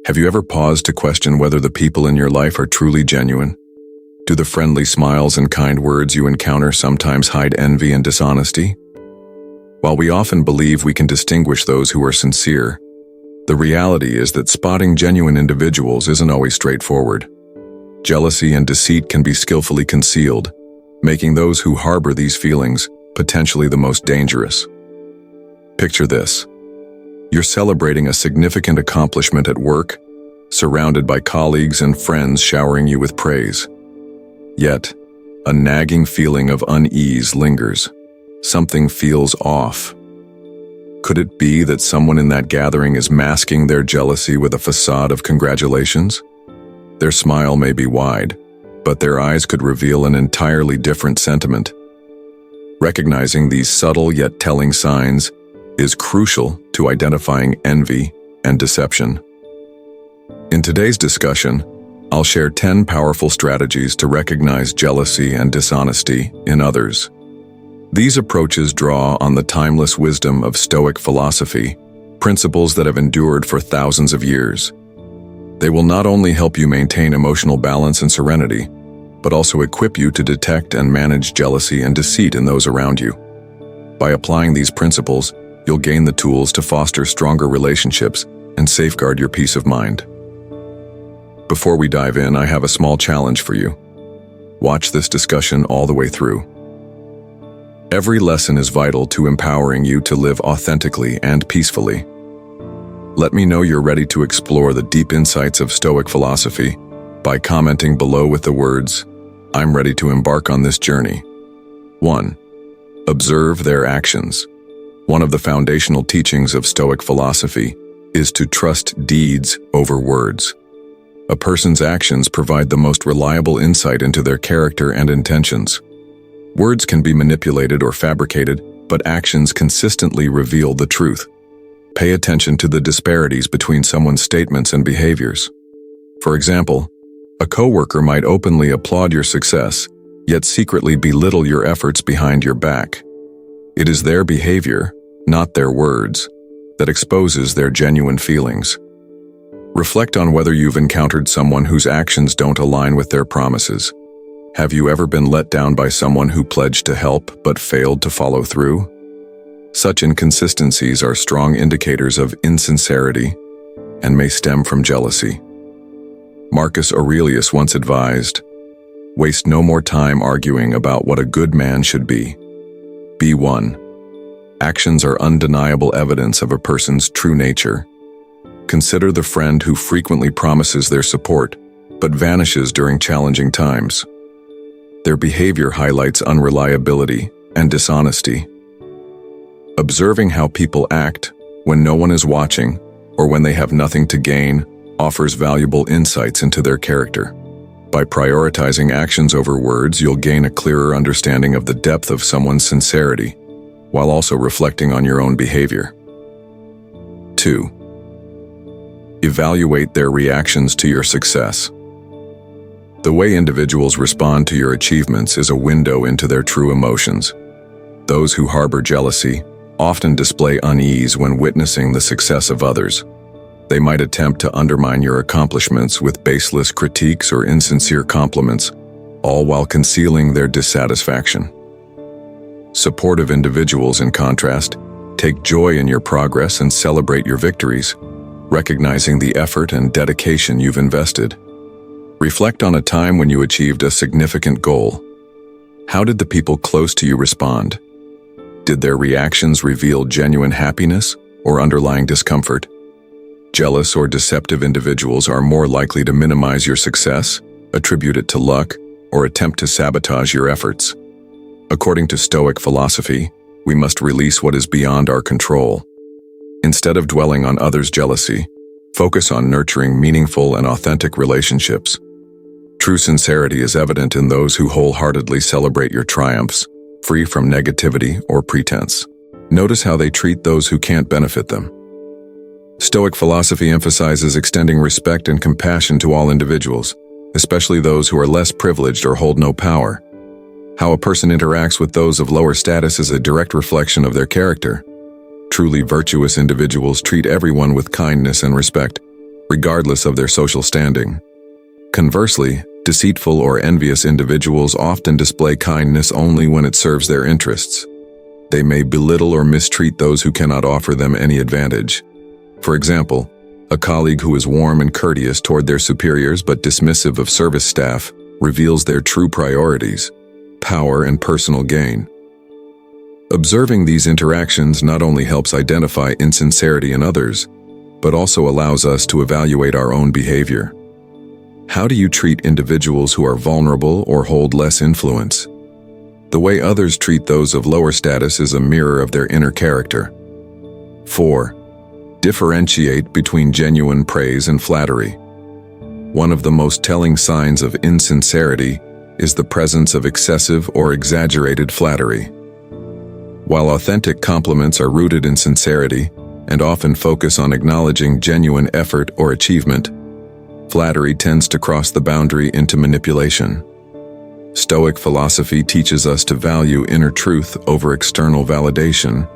Have you ever paused to question whether the people in your life are truly genuine? Do the friendly smiles and kind words you encounter sometimes hide envy and dishonesty? While we often believe we can distinguish those who are sincere, the reality is that spotting genuine individuals isn't always straightforward. Jealousy and deceit can be skillfully concealed, making those who harbor these feelings potentially the most dangerous. Picture this. You're celebrating a significant accomplishment at work, surrounded by colleagues and friends showering you with praise. Yet, a nagging feeling of unease lingers. Something feels off. Could it be that someone in that gathering is masking their jealousy with a facade of congratulations? Their smile may be wide, but their eyes could reveal an entirely different sentiment. Recognizing these subtle yet telling signs is crucial to identifying envy and deception. In today's discussion, I'll share 10 powerful strategies to recognize jealousy and dishonesty in others. These approaches draw on the timeless wisdom of Stoic philosophy, principles that have endured for thousands of years. They will not only help you maintain emotional balance and serenity, but also equip you to detect and manage jealousy and deceit in those around you. By applying these principles, you'll gain the tools to foster stronger relationships and safeguard your peace of mind. Before we dive in, I have a small challenge for you. Watch this discussion all the way through. Every lesson is vital to empowering you to live authentically and peacefully. Let me know you're ready to explore the deep insights of Stoic philosophy by commenting below with the words, "I'm ready to embark on this journey." 1. Observe their actions. One of the foundational teachings of Stoic philosophy is to trust deeds over words. A person's actions provide the most reliable insight into their character and intentions. Words can be manipulated or fabricated, but actions consistently reveal the truth. Pay attention to the disparities between someone's statements and behaviors. For example, a coworker might openly applaud your success, yet secretly belittle your efforts behind your back. It is their behavior, not their words, that exposes their genuine feelings. Reflect on whether you've encountered someone whose actions don't align with their promises. Have you ever been let down by someone who pledged to help but failed to follow through? Such inconsistencies are strong indicators of insincerity and may stem from jealousy. Marcus Aurelius once advised, "Waste no more time arguing about what a good man should be. Be one." Actions are undeniable evidence of a person's true nature. Consider the friend who frequently promises their support, but vanishes during challenging times. Their behavior highlights unreliability and dishonesty. Observing how people act when no one is watching or when they have nothing to gain offers valuable insights into their character. By prioritizing actions over words, you'll gain a clearer understanding of the depth of someone's sincerity, while also reflecting on your own behavior. 2. Evaluate their reactions to your success. The way individuals respond to your achievements is a window into their true emotions. Those who harbor jealousy often display unease when witnessing the success of others. They might attempt to undermine your accomplishments with baseless critiques or insincere compliments, all while concealing their dissatisfaction. Supportive individuals, in contrast, take joy in your progress and celebrate your victories, recognizing the effort and dedication you've invested. Reflect on a time when you achieved a significant goal. How did the people close to you respond? Did their reactions reveal genuine happiness or underlying discomfort? Jealous or deceptive individuals are more likely to minimize your success, attribute it to luck, or attempt to sabotage your efforts. According to Stoic philosophy, we must release what is beyond our control. Instead of dwelling on others' jealousy, focus on nurturing meaningful and authentic relationships. True sincerity is evident in those who wholeheartedly celebrate your triumphs, free from negativity or pretense. Notice how they treat those who can't benefit them. Stoic philosophy emphasizes extending respect and compassion to all individuals, especially those who are less privileged or hold no power. How a person interacts with those of lower status is a direct reflection of their character. Truly virtuous individuals treat everyone with kindness and respect, regardless of their social standing. Conversely, deceitful or envious individuals often display kindness only when it serves their interests. They may belittle or mistreat those who cannot offer them any advantage. For example, a colleague who is warm and courteous toward their superiors but dismissive of service staff reveals their true priorities: power and personal gain. Observing these interactions not only helps identify insincerity in others, but also allows us to evaluate our own behavior. How do you treat individuals who are vulnerable or hold less influence? The way others treat those of lower status is a mirror of their inner character. 4. Differentiate between genuine praise and flattery. One of the most telling signs of insincerity is the presence of excessive or exaggerated flattery. While authentic compliments are rooted in sincerity and often focus on acknowledging genuine effort or achievement, flattery tends to cross the boundary into manipulation. Stoic philosophy teaches us to value inner truth over external validation,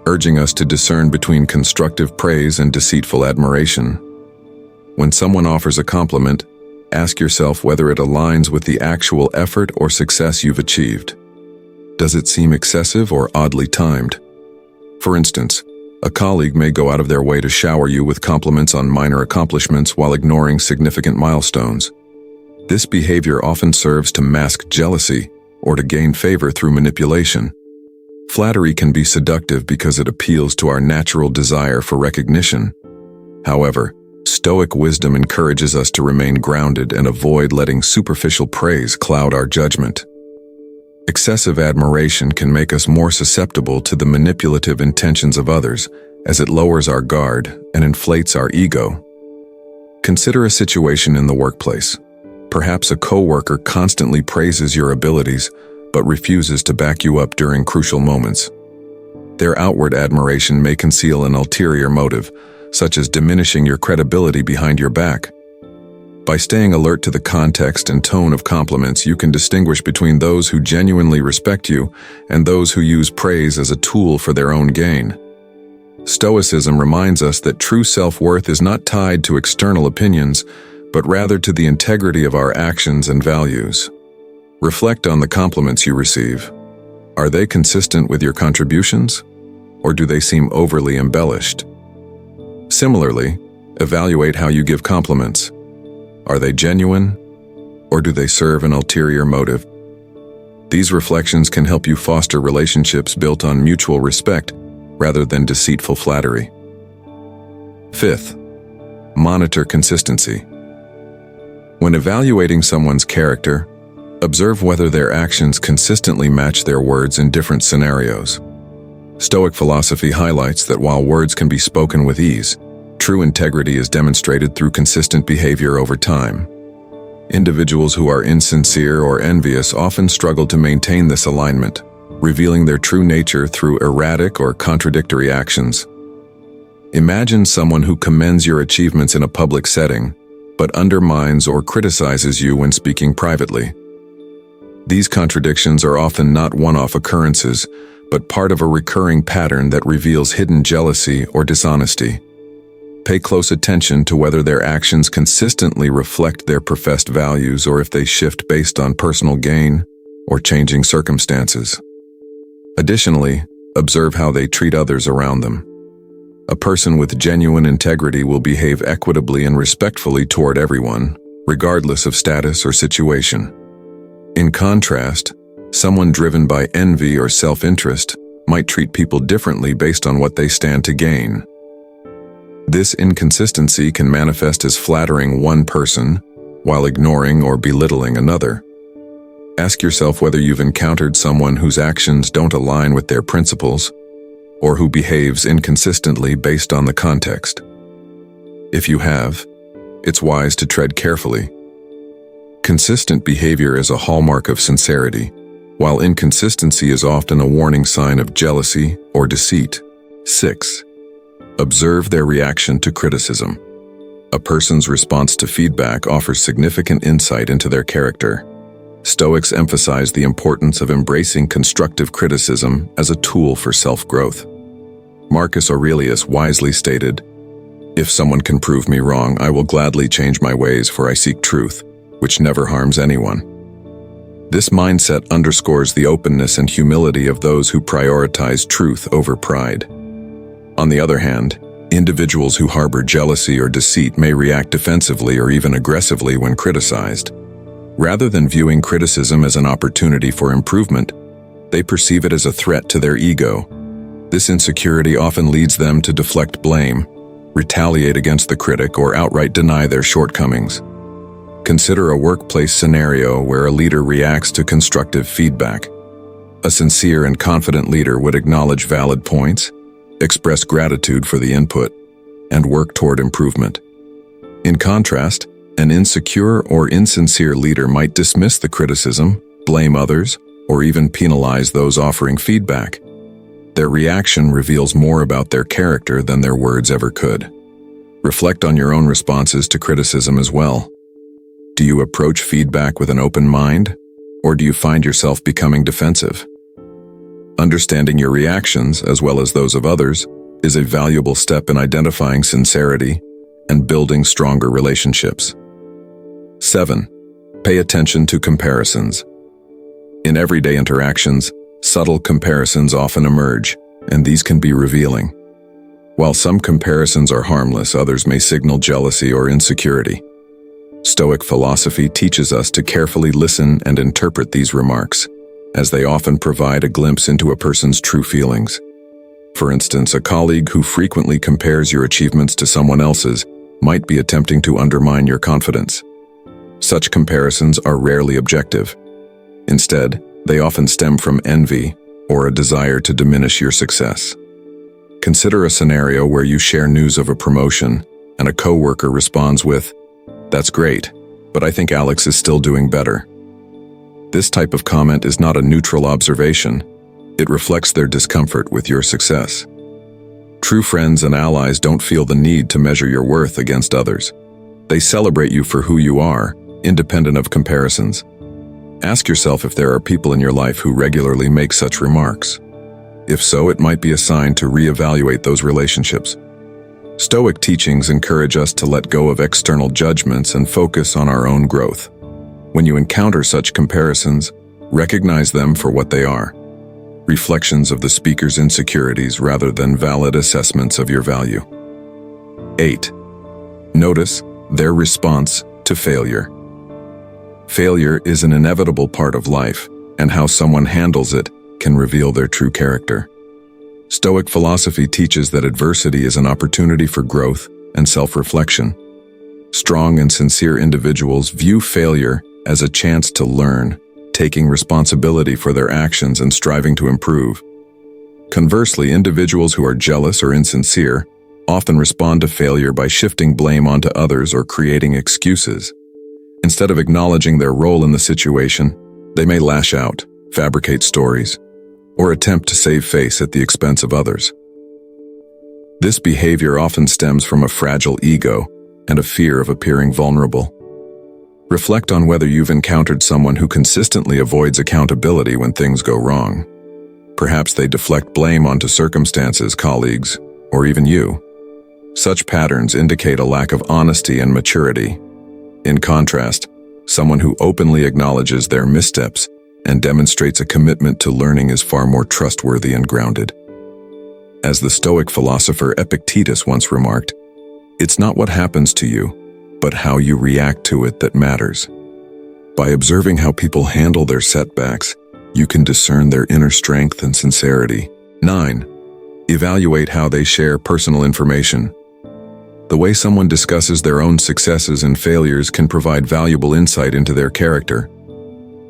urging us to discern between constructive praise and deceitful admiration. When someone offers a compliment, ask yourself whether it aligns with the actual effort or success you've achieved. Does it seem excessive or oddly timed? For instance, a colleague may go out of their way to shower you with compliments on minor accomplishments while ignoring significant milestones. This behavior often serves to mask jealousy or to gain favor through manipulation. Flattery can be seductive because it appeals to our natural desire for recognition. However, Stoic wisdom encourages us to remain grounded and avoid letting superficial praise cloud our judgment. Excessive admiration can make us more susceptible to the manipulative intentions of others, as it lowers our guard and inflates our ego. Consider a situation in the workplace. Perhaps a coworker constantly praises your abilities, but refuses to back you up during crucial moments. Their outward admiration may conceal an ulterior motive, such as diminishing your credibility behind your back. By staying alert to the context and tone of compliments, you can distinguish between those who genuinely respect you and those who use praise as a tool for their own gain. Stoicism reminds us that true self-worth is not tied to external opinions, but rather to the integrity of our actions and values. Reflect on the compliments you receive. Are they consistent with your contributions, or do they seem overly embellished? Similarly, evaluate how you give compliments. Are they genuine, or do they serve an ulterior motive? These reflections can help you foster relationships built on mutual respect rather than deceitful flattery. 5th, monitor consistency. When evaluating someone's character, observe whether their actions consistently match their words in different scenarios. Stoic philosophy highlights that while words can be spoken with ease, true integrity is demonstrated through consistent behavior over time. Individuals who are insincere or envious often struggle to maintain this alignment, revealing their true nature through erratic or contradictory actions. Imagine someone who commends your achievements in a public setting, but undermines or criticizes you when speaking privately. These contradictions are often not one-off occurrences, but part of a recurring pattern that reveals hidden jealousy or dishonesty. Pay close attention to whether their actions consistently reflect their professed values or if they shift based on personal gain or changing circumstances. Additionally, observe how they treat others around them. A person with genuine integrity will behave equitably and respectfully toward everyone, regardless of status or situation. In contrast, someone driven by envy or self-interest might treat people differently based on what they stand to gain. This inconsistency can manifest as flattering one person while ignoring or belittling another. Ask yourself whether you've encountered someone whose actions don't align with their principles, or who behaves inconsistently based on the context. If you have, it's wise to tread carefully. Consistent behavior is a hallmark of sincerity, while inconsistency is often a warning sign of jealousy or deceit. 6. Observe their reaction to criticism. A person's response to feedback offers significant insight into their character. Stoics emphasize the importance of embracing constructive criticism as a tool for self-growth. Marcus Aurelius wisely stated, If someone can prove me wrong, I will gladly change my ways, for I seek truth, which never harms anyone. This mindset underscores the openness and humility of those who prioritize truth over pride. On the other hand, individuals who harbor jealousy or deceit may react defensively or even aggressively when criticized. Rather than viewing criticism as an opportunity for improvement, they perceive it as a threat to their ego. This insecurity often leads them to deflect blame, retaliate against the critic, or outright deny their shortcomings. Consider a workplace scenario where a leader reacts to constructive feedback. A sincere and confident leader would acknowledge valid points, express gratitude for the input, and work toward improvement. In contrast, an insecure or insincere leader might dismiss the criticism, blame others, or even penalize those offering feedback. Their reaction reveals more about their character than their words ever could. Reflect on your own responses to criticism as well. Do you approach feedback with an open mind, or do you find yourself becoming defensive? Understanding your reactions, as well as those of others, is a valuable step in identifying sincerity and building stronger relationships. 7. Pay attention to comparisons. In everyday interactions, subtle comparisons often emerge, and these can be revealing. While some comparisons are harmless, others may signal jealousy or insecurity. Stoic philosophy teaches us to carefully listen and interpret these remarks, as they often provide a glimpse into a person's true feelings. For instance, a colleague who frequently compares your achievements to someone else's might be attempting to undermine your confidence. Such comparisons are rarely objective. Instead, they often stem from envy or a desire to diminish your success. Consider a scenario where you share news of a promotion and a coworker responds with, "That's great, but I think Alex is still doing better." This type of comment is not a neutral observation. It reflects their discomfort with your success. True friends and allies don't feel the need to measure your worth against others. They celebrate you for who you are, independent of comparisons. Ask yourself if there are people in your life who regularly make such remarks. If so, it might be a sign to reevaluate those relationships. Stoic teachings encourage us to let go of external judgments and focus on our own growth. When you encounter such comparisons, recognize them for what they are: reflections of the speaker's insecurities rather than valid assessments of your value. 8. Notice their response to failure. Failure is an inevitable part of life, and how someone handles it can reveal their true character. Stoic philosophy teaches that adversity is an opportunity for growth and self-reflection. Strong and sincere individuals view failure as a chance to learn, taking responsibility for their actions and striving to improve. Conversely, individuals who are jealous or insincere often respond to failure by shifting blame onto others or creating excuses. Instead of acknowledging their role in the situation, they may lash out, fabricate stories, or attempt to save face at the expense of others. This behavior often stems from a fragile ego and a fear of appearing vulnerable. Reflect on whether you've encountered someone who consistently avoids accountability when things go wrong. Perhaps they deflect blame onto circumstances, colleagues, or even you. Such patterns indicate a lack of honesty and maturity. In contrast, someone who openly acknowledges their missteps and demonstrates a commitment to learning is far more trustworthy and grounded. As the Stoic philosopher Epictetus once remarked, "It's not what happens to you, but how you react to it that matters." By observing how people handle their setbacks, you can discern their inner strength and sincerity. 9. Evaluate how they share personal information. The way someone discusses their own successes and failures can provide valuable insight into their character.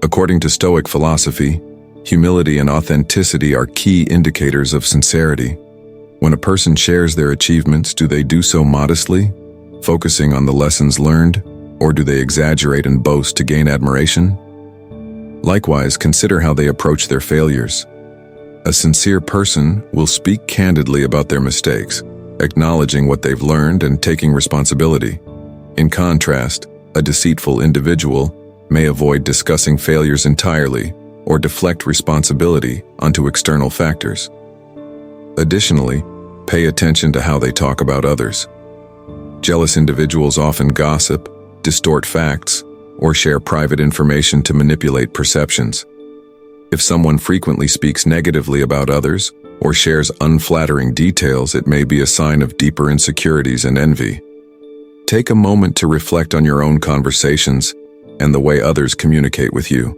According to Stoic philosophy, humility and authenticity are key indicators of sincerity. When a person shares their achievements, do they do so modestly, focusing on the lessons learned, or do they exaggerate and boast to gain admiration? Likewise, consider how they approach their failures. A sincere person will speak candidly about their mistakes, acknowledging what they've learned and taking responsibility. In contrast, a deceitful individual may avoid discussing failures entirely or deflect responsibility onto external factors. Additionally, pay attention to how they talk about others. Jealous individuals often gossip, distort facts, or share private information to manipulate perceptions. If someone frequently speaks negatively about others or shares unflattering details, it may be a sign of deeper insecurities and envy. Take a moment to reflect on your own conversations and the way others communicate with you.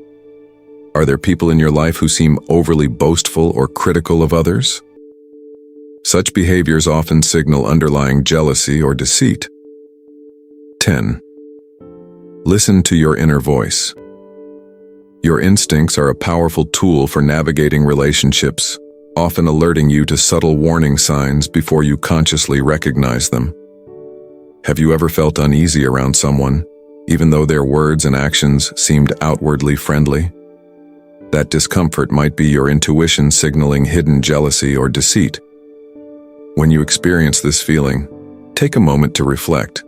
Are there people in your life who seem overly boastful or critical of others? Such behaviors often signal underlying jealousy or deceit. 10. Listen to your inner voice. Your instincts are a powerful tool for navigating relationships, often alerting you to subtle warning signs before you consciously recognize them. Have you ever felt uneasy around someone, even though their words and actions seemed outwardly friendly? That discomfort might be your intuition signaling hidden jealousy or deceit. When you experience this feeling, take a moment to reflect.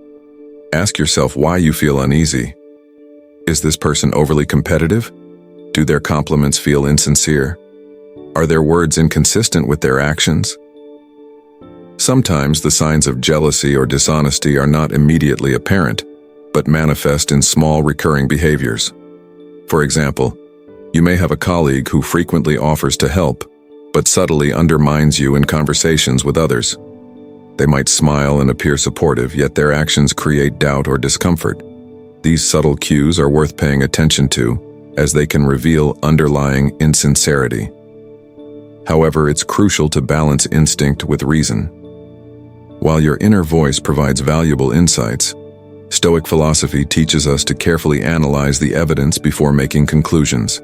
Ask yourself why you feel uneasy. Is this person overly competitive? Do their compliments feel insincere? Are their words inconsistent with their actions? Sometimes the signs of jealousy or dishonesty are not immediately apparent, but manifest in small recurring behaviors. For example, you may have a colleague who frequently offers to help, but subtly undermines you in conversations with others. They might smile and appear supportive, yet their actions create doubt or discomfort. These subtle cues are worth paying attention to, as they can reveal underlying insincerity. However, it's crucial to balance instinct with reason. While your inner voice provides valuable insights, Stoic philosophy teaches us to carefully analyze the evidence before making conclusions.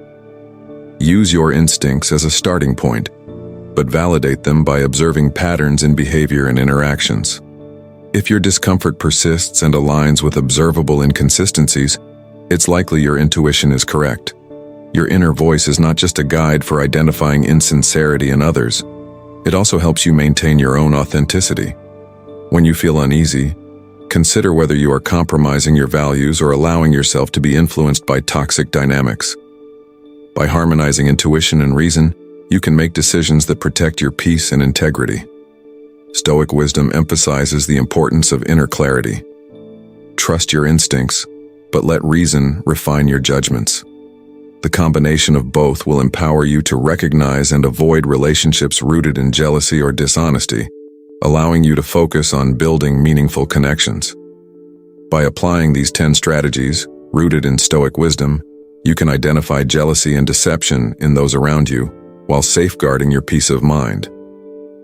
Use your instincts as a starting point, but validate them by observing patterns in behavior and interactions. If your discomfort persists and aligns with observable inconsistencies, it's likely your intuition is correct. Your inner voice is not just a guide for identifying insincerity in others, it also helps you maintain your own authenticity. When you feel uneasy, consider whether you are compromising your values or allowing yourself to be influenced by toxic dynamics. By harmonizing intuition and reason, you can make decisions that protect your peace and integrity. Stoic wisdom emphasizes the importance of inner clarity. Trust your instincts, but let reason refine your judgments. The combination of both will empower you to recognize and avoid relationships rooted in jealousy or dishonesty, allowing you to focus on building meaningful connections. By applying these 10 strategies, rooted in Stoic wisdom, you can identify jealousy and deception in those around you, while safeguarding your peace of mind.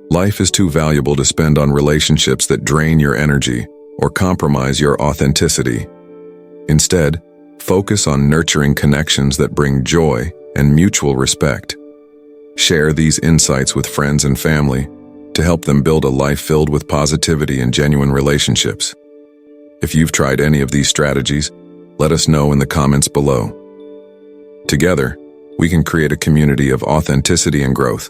Life is too valuable to spend on relationships that drain your energy or compromise your authenticity. Instead, focus on nurturing connections that bring joy and mutual respect. Share these insights with friends and family to help them build a life filled with positivity and genuine relationships. If you've tried any of these strategies, let us know in the comments below. Together, we can create a community of authenticity and growth.